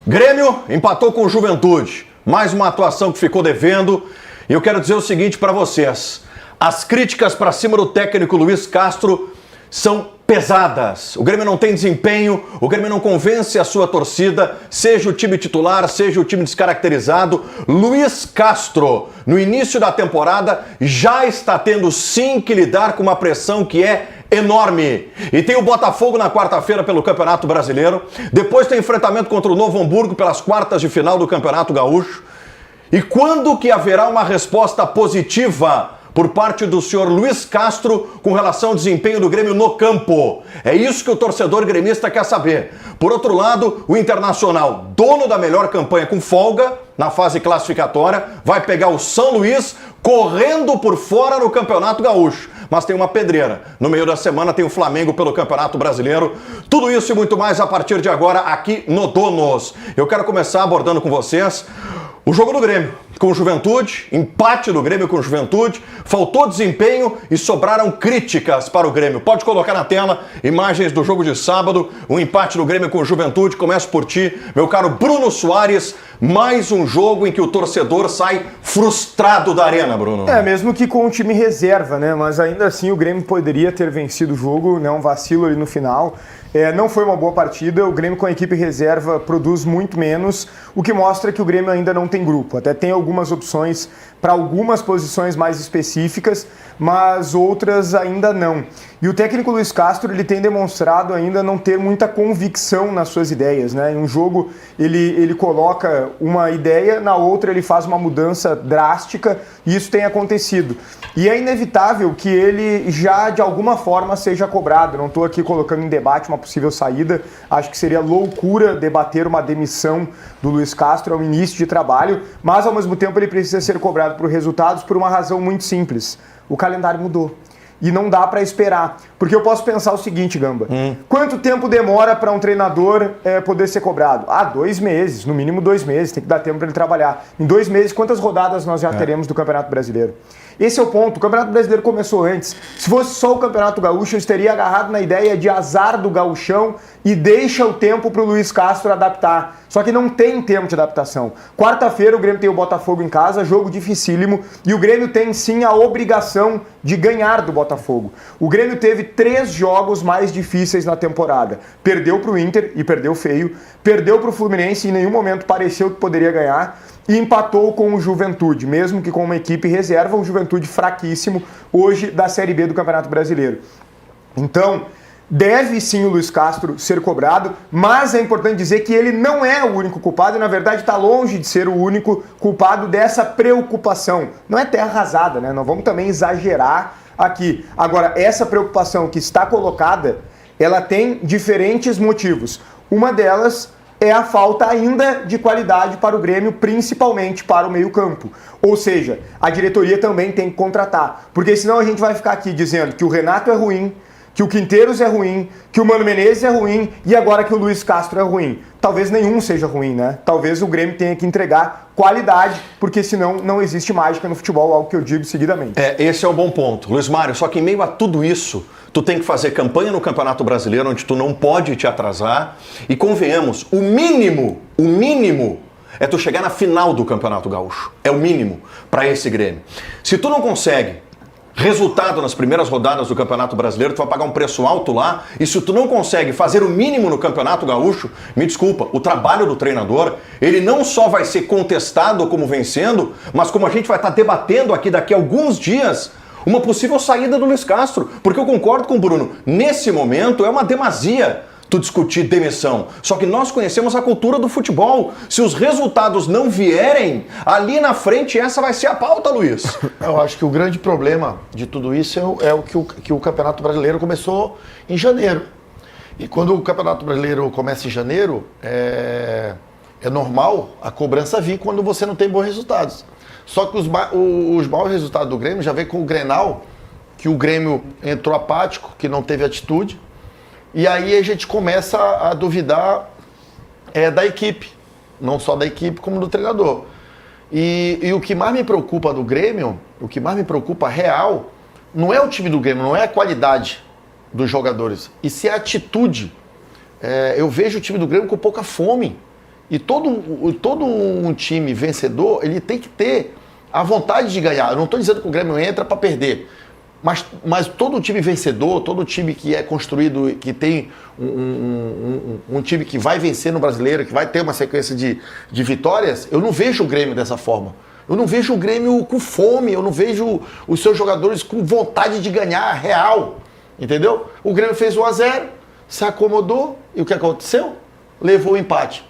Grêmio empatou com o Juventude. Mais uma atuação que ficou devendo. E eu quero dizer o seguinte para vocês. As críticas para cima do técnico Luiz Castro são pesadas. O Grêmio não tem desempenho, o Grêmio não convence a sua torcida, seja o time titular, seja o time descaracterizado. Luiz Castro, no início da temporada, já está tendo sim que lidar com uma pressão que é enorme. E tem o Botafogo na quarta-feira pelo Campeonato Brasileiro. Depois tem enfrentamento contra o Novo Hamburgo pelas quartas de final do Campeonato Gaúcho. E quando que haverá uma resposta positiva por parte do senhor Luiz Castro com relação ao desempenho do Grêmio no campo? É isso que o torcedor gremista quer saber. Por outro lado, o Internacional, dono da melhor campanha com folga na fase classificatória, vai pegar o São Luís correndo por fora no Campeonato Gaúcho. Mas tem uma pedreira. No meio da semana tem o Flamengo pelo Campeonato Brasileiro. Tudo isso e muito mais a partir de agora aqui no Donos. Eu quero começar abordando com vocês o jogo do Grêmio com o Juventude, empate do Grêmio com o Juventude, faltou desempenho e sobraram críticas para o Grêmio. Pode colocar na tela imagens do jogo de sábado, o empate do Grêmio com o Juventude. Começo por ti, meu caro Bruno Soares. Mais um jogo em que o torcedor sai frustrado da arena, Bruno. Mesmo que com o time reserva, né? Mas ainda assim o Grêmio poderia ter vencido o jogo, né? Um vacilo ali no final. Não foi uma boa partida, o Grêmio com a equipe reserva produz muito menos, o que mostra que o Grêmio ainda não tem grupo. Até tem algumas opções para algumas posições mais específicas, mas outras ainda não. E o técnico Luiz Castro, ele tem demonstrado ainda não ter muita convicção nas suas ideias, né? Em um jogo ele coloca uma ideia, na outra ele faz uma mudança drástica, e isso tem acontecido. E é inevitável que ele já de alguma forma seja cobrado. Não estou aqui colocando em debate uma possível saída, acho que seria loucura debater uma demissão do Luiz Castro ao início de trabalho, mas ao mesmo tempo ele precisa ser cobrado por resultados por uma razão muito simples: o calendário mudou. E não dá para esperar. Porque eu posso pensar o seguinte, Gamba. Quanto tempo demora para um treinador poder ser cobrado? 2 meses, no mínimo 2 meses. Tem que dar tempo para ele trabalhar. Em 2 meses, quantas rodadas nós já teremos do Campeonato Brasileiro? Esse é o ponto. O Campeonato Brasileiro começou antes. Se fosse só o Campeonato Gaúcho, eu estaria agarrado na ideia de azar do gauchão e deixa o tempo para o Luiz Castro adaptar. Só que não tem tempo de adaptação. Quarta-feira o Grêmio tem o Botafogo em casa, jogo dificílimo, e o Grêmio tem sim a obrigação de ganhar do Botafogo. O Grêmio teve 3 jogos mais difíceis na temporada. Perdeu para o Inter, e perdeu feio. Perdeu para o Fluminense, e em nenhum momento pareceu que poderia ganhar. E empatou com o Juventude, mesmo que com uma equipe reserva, um Juventude fraquíssimo hoje da Série B do Campeonato Brasileiro. Então, deve sim o Luiz Castro ser cobrado, mas é importante dizer que ele não é o único culpado e, na verdade, está longe de ser o único culpado dessa preocupação. Não é terra arrasada, né? Não vamos também exagerar aqui. Agora, essa preocupação que está colocada, ela tem diferentes motivos. Uma delas é a falta ainda de qualidade para o Grêmio, principalmente para o meio-campo. Ou seja, a diretoria também tem que contratar, porque senão a gente vai ficar aqui dizendo que o Renato é ruim, que o Quinteiros é ruim, que o Mano Menezes é ruim e agora que o Luiz Castro é ruim. Talvez nenhum seja ruim, né? Talvez o Grêmio tenha que entregar qualidade, porque senão não existe mágica no futebol, algo que eu digo seguidamente. Esse é um bom ponto. Luiz Mário, só que em meio a tudo isso, tu tem que fazer campanha no Campeonato Brasileiro, onde tu não pode te atrasar. E convenhamos, o mínimo é tu chegar na final do Campeonato Gaúcho. É o mínimo para esse Grêmio. Se tu não consegue resultado nas primeiras rodadas do Campeonato Brasileiro, tu vai pagar um preço alto lá, e se tu não consegue fazer o mínimo no Campeonato Gaúcho, me desculpa, o trabalho do treinador, ele não só vai ser contestado como vencendo, mas como a gente vai estar debatendo aqui daqui a alguns dias, uma possível saída do Luiz Castro, porque eu concordo com o Bruno, nesse momento é uma demasia tu discutir demissão. Só que nós conhecemos a cultura do futebol. Se os resultados não vierem, ali na frente essa vai ser a pauta, Luiz. Eu acho que o grande problema de tudo isso é o que o Campeonato Brasileiro começou em janeiro. E quando o Campeonato Brasileiro começa em janeiro, é normal a cobrança vir quando você não tem bons resultados. Só que os maus resultados do Grêmio já vem com o Grenal, que o Grêmio entrou apático, que não teve atitude. E aí a gente começa a duvidar da equipe, não só da equipe como do treinador. E o que mais me preocupa do Grêmio, o que mais me preocupa real, não é o time do Grêmio, não é a qualidade dos jogadores, e se a atitude. Eu vejo o time do Grêmio com pouca fome. E todo um time vencedor, ele tem que ter a vontade de ganhar. Eu não estou dizendo que o Grêmio entra para perder. Mas todo time vencedor, todo time que é construído, que tem um time que vai vencer no Brasileiro, que vai ter uma sequência de vitórias, eu não vejo o Grêmio dessa forma. Eu não vejo o Grêmio com fome, eu não vejo os seus jogadores com vontade de ganhar real, entendeu? O Grêmio fez 1-0, se acomodou, e o que aconteceu? Levou o empate.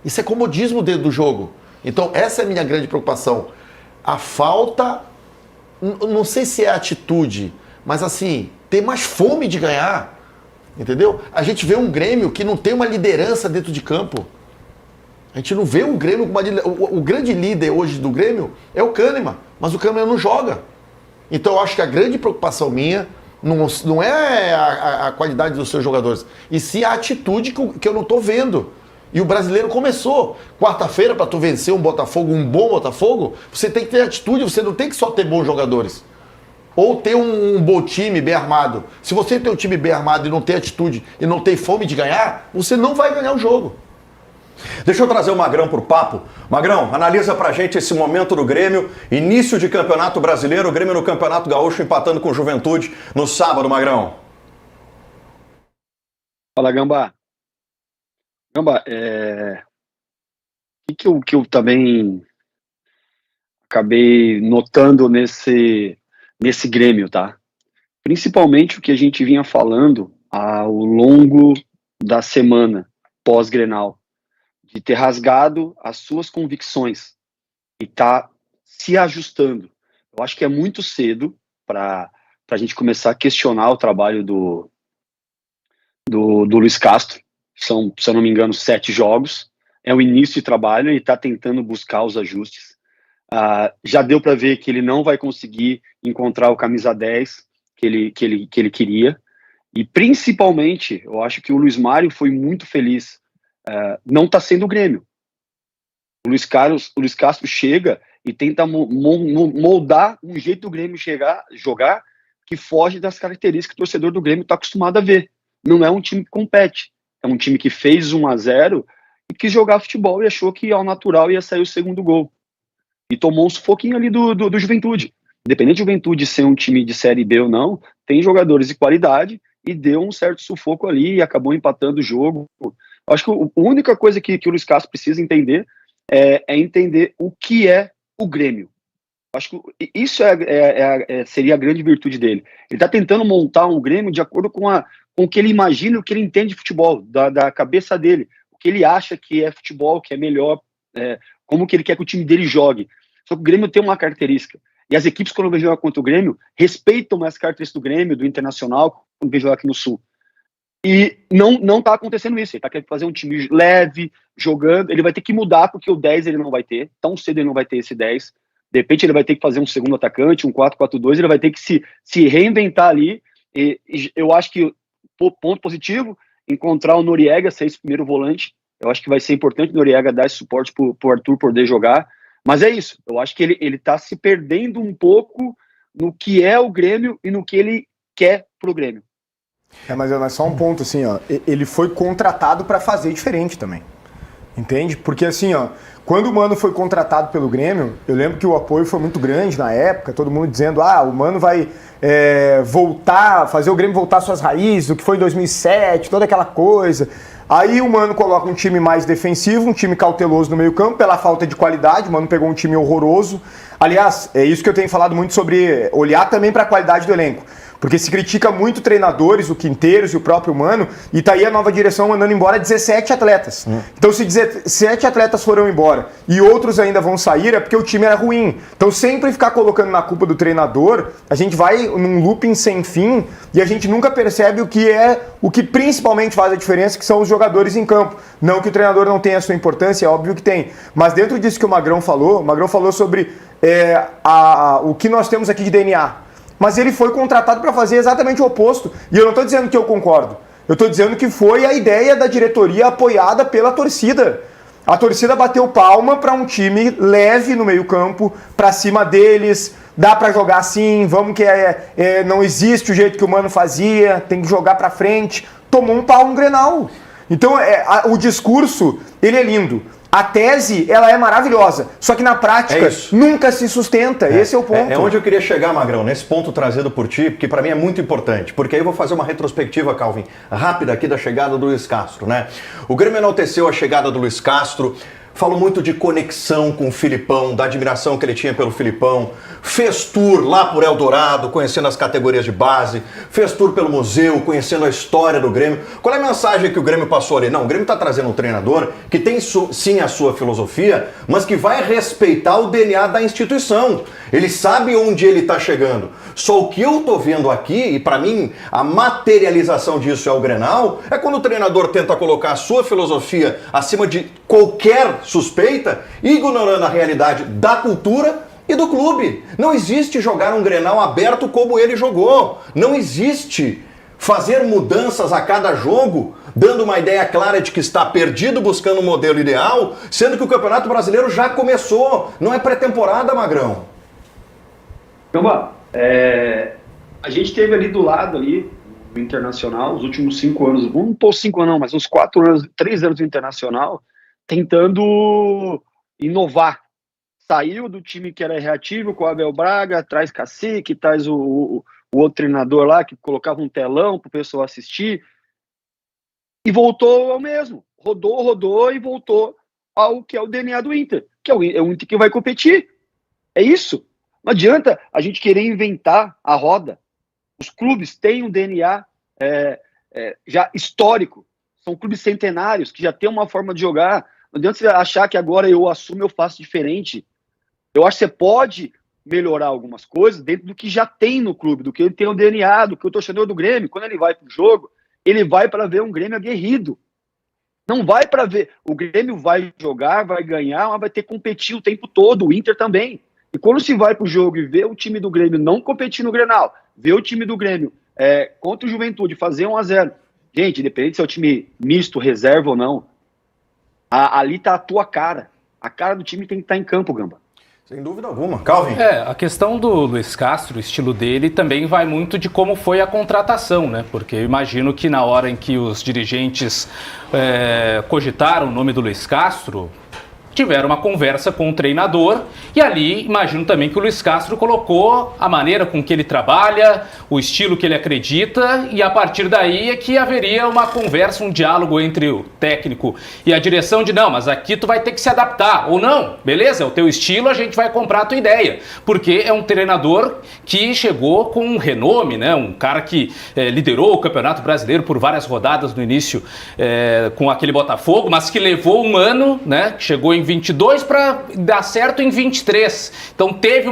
Isso é comodismo dentro do jogo. Então essa é a minha grande preocupação. A falta, não sei se é atitude, mas assim, ter mais fome de ganhar, entendeu? A gente vê um Grêmio que não tem uma liderança dentro de campo. A gente não vê um Grêmio com uma liderança. O grande líder hoje do Grêmio é o Kahneman, mas o Kahneman não joga. Então eu acho que a grande preocupação minha não é a qualidade dos seus jogadores, e sim a atitude que eu não estou vendo. E o brasileiro começou. Quarta-feira, para tu vencer um Botafogo, um bom Botafogo, você tem que ter atitude, você não tem que só ter bons jogadores. Ou ter um bom time bem armado. Se você tem um time bem armado e não tem atitude e não tem fome de ganhar, você não vai ganhar o jogo. Deixa eu trazer o Magrão pro papo. Magrão, analisa pra gente esse momento do Grêmio, início de Campeonato Brasileiro, o Grêmio no Campeonato Gaúcho empatando com o Juventude no sábado, Magrão. Fala, Gambá. Gambá, o que eu também acabei notando nesse Grêmio, tá? Principalmente o que a gente vinha falando ao longo da semana pós-Grenal, de ter rasgado as suas convicções e tá se ajustando. Eu acho que é muito cedo para a gente começar a questionar o trabalho do Luiz Castro. São, se eu não me engano, 7 jogos. É o início de trabalho, ele está tentando buscar os ajustes. Já deu para ver que ele não vai conseguir encontrar o camisa 10 que ele queria. E, principalmente, eu acho que o Luiz Mário foi muito feliz. Não está sendo o Grêmio. O Luiz Castro chega e tenta moldar um jeito do Grêmio jogar que foge das características que o torcedor do Grêmio está acostumado a ver. Não é um time que compete. É um time que fez 1-0 e quis jogar futebol e achou que ao natural ia sair o segundo gol. E tomou um sufoquinho ali do Juventude. Independente do Juventude ser um time de Série B ou não, tem jogadores de qualidade e deu um certo sufoco ali e acabou empatando o jogo. Acho que a única coisa que o Luiz Castro precisa entender é entender o que é o Grêmio. Acho que isso seria a grande virtude dele. Ele está tentando montar um Grêmio de acordo com o que ele imagina, o que ele entende de futebol, da cabeça dele, o que ele acha que é futebol, que é melhor, como que ele quer que o time dele jogue. Só que o Grêmio tem uma característica, e as equipes, quando vão jogar contra o Grêmio, respeitam as características do Grêmio, do Internacional, quando vem jogar aqui no Sul. E não está acontecendo isso. Ele está querendo fazer um time leve, jogando. Ele vai ter que mudar, porque o 10 ele não vai ter. Tão cedo ele não vai ter esse 10. De repente ele vai ter que fazer um segundo atacante, um 4-4-2. Ele vai ter que se reinventar ali. E eu acho que, ponto positivo, encontrar o Noriega, ser esse primeiro volante. Eu acho que vai ser importante o Noriega dar esse suporte para o Arthur poder jogar. Mas é isso. Eu acho que ele está se perdendo um pouco no que é o Grêmio e no que ele quer pro Grêmio. Mas só um ponto, assim, ó. Ele foi contratado para fazer diferente também. Entende? Porque, assim, ó, quando o Mano foi contratado pelo Grêmio, eu lembro que o apoio foi muito grande na época, todo mundo dizendo, o Mano vai voltar, fazer o Grêmio voltar às suas raízes, o que foi em 2007, toda aquela coisa. Aí o Mano coloca um time mais defensivo, um time cauteloso no meio campo, pela falta de qualidade, o Mano pegou um time horroroso. Aliás, é isso que eu tenho falado muito sobre olhar também para a qualidade do elenco. Porque se critica muito treinadores, o Quinteiros e o próprio Mano, e tá aí a nova direção mandando embora 17 atletas. Então se 17 atletas foram embora e outros ainda vão sair, é porque o time era ruim. Então sempre ficar colocando na culpa do treinador, a gente vai num looping sem fim e a gente nunca percebe o que principalmente faz a diferença, que são os jogadores em campo. Não que o treinador não tenha a sua importância, é óbvio que tem. Mas dentro disso que o Magrão falou sobre o que nós temos aqui de DNA. Mas ele foi contratado para fazer exatamente o oposto. E eu não estou dizendo que eu concordo. Eu estou dizendo que foi a ideia da diretoria apoiada pela torcida. A torcida bateu palma para um time leve no meio-campo, para cima deles. Dá para jogar assim, vamos que não existe o jeito que o Mano fazia, tem que jogar para frente. Tomou um pau no Grenal. Então, o discurso, ele é lindo. A tese, ela é maravilhosa, só que na prática nunca se sustenta, esse é o ponto. É onde eu queria chegar, Magrão, nesse ponto trazido por ti, porque para mim é muito importante, porque aí eu vou fazer uma retrospectiva, Calvin, rápida aqui da chegada do Luiz Castro, né? O Grêmio enalteceu a chegada do Luiz Castro, falou muito de conexão com o Filipão, da admiração que ele tinha pelo Filipão, fez tour lá por Eldorado, conhecendo as categorias de base, fez tour pelo museu, conhecendo a história do Grêmio. Qual é a mensagem que o Grêmio passou ali? Não, o Grêmio está trazendo um treinador que tem sim a sua filosofia, mas que vai respeitar o DNA da instituição. Ele sabe onde ele está chegando. Só o que eu estou vendo aqui, e para mim a materialização disso é o Grenal, é quando o treinador tenta colocar a sua filosofia acima de qualquer suspeita, ignorando a realidade da cultura e do clube. Não existe jogar um Grenal aberto como ele jogou. Não existe fazer mudanças a cada jogo, dando uma ideia clara de que está perdido buscando um modelo ideal, sendo que o Campeonato Brasileiro já começou. Não é pré-temporada, Magrão. Então, a gente teve ali do lado ali, do Internacional, os últimos 5 anos, não pôr 5 anos não, mas uns 4 anos, 3 anos do Internacional, tentando inovar. Saiu do time que era reativo com o Abel Braga, traz Cacique, traz o outro treinador lá que colocava um telão para o pessoal assistir e voltou ao mesmo. Rodou e voltou ao que é o DNA do Inter, que é o Inter que vai competir. É isso. Não adianta a gente querer inventar a roda. Os clubes têm um DNA já histórico. São clubes centenários que já têm uma forma de jogar. Não adianta você achar que agora eu assumo, eu faço diferente. Eu acho que você pode melhorar algumas coisas dentro do que já tem no clube, do que ele tem o DNA, do que o torcedor do Grêmio, quando ele vai para o jogo, ele vai para ver um Grêmio aguerrido. Não vai para ver. O Grêmio vai jogar, vai ganhar, mas vai ter que competir o tempo todo, o Inter também. E quando se vai para o jogo e vê o time do Grêmio não competir no Grenal, vê o time do Grêmio contra o Juventude fazer 1-0, gente, independente se é o time misto, reserva ou não, ali tá a tua cara. A cara do time tem que estar em campo, Gamba. Sem dúvida alguma. Calvin? A questão do Luiz Castro, o estilo dele, também vai muito de como foi a contratação, né? Porque eu imagino que na hora em que os dirigentes cogitaram o nome do Luiz Castro, tiveram uma conversa com o treinador e ali imagino também que o Luiz Castro colocou a maneira com que ele trabalha, o estilo que ele acredita e a partir daí é que haveria uma conversa, um diálogo entre o técnico e a direção de não, mas aqui tu vai ter que se adaptar ou não, beleza, é o teu estilo, a gente vai comprar a tua ideia, porque é um treinador que chegou com um renome, né? Um cara que liderou o Campeonato Brasileiro por várias rodadas no início com aquele Botafogo, mas que levou um ano, né? Chegou em 22 para dar certo em 23. Então teve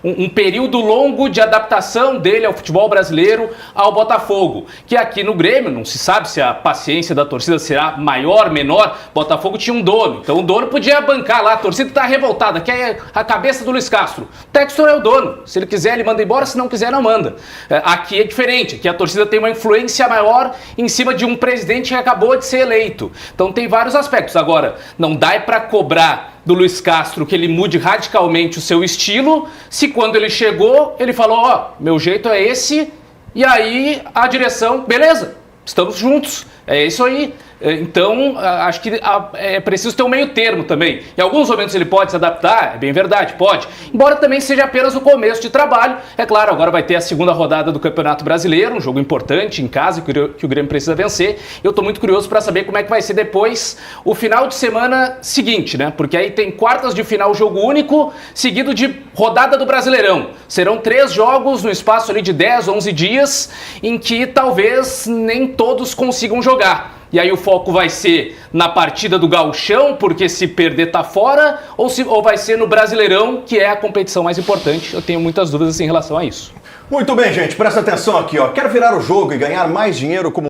um período longo de adaptação dele ao futebol brasileiro, ao Botafogo. Que aqui no Grêmio, não se sabe se a paciência da torcida será maior, menor. Botafogo tinha um dono, então o dono podia bancar lá. A torcida está revoltada, quer a cabeça do Luiz Castro. O Textor é o dono. Se ele quiser, ele manda embora, se não quiser, não manda. Aqui é diferente, aqui a torcida tem uma influência maior em cima de um presidente que acabou de ser eleito. Então tem vários aspectos. Agora, não dá para cobrar do Luiz Castro que ele mude radicalmente o seu estilo, se quando ele chegou, ele falou, meu jeito é esse, e aí a direção, beleza, estamos juntos, é isso aí. Então, acho que é preciso ter um meio termo também. Em alguns momentos ele pode se adaptar, é bem verdade, pode. Embora também seja apenas o começo de trabalho. É claro, agora vai ter a segunda rodada do Campeonato Brasileiro, um jogo importante em casa que o Grêmio precisa vencer. Eu estou muito curioso para saber como é que vai ser depois o final de semana seguinte, né? Porque aí tem quartas de final, jogo único, seguido de rodada do Brasileirão. Serão 3 jogos no espaço ali de 10, 11 dias, em que talvez nem todos consigam jogar. E aí o foco vai ser na partida do Gauchão, porque se perder tá fora, ou vai ser no Brasileirão, que é a competição mais importante. Eu tenho muitas dúvidas em relação a isso. Muito bem, gente, presta atenção aqui, ó. Quer virar o jogo e ganhar mais dinheiro como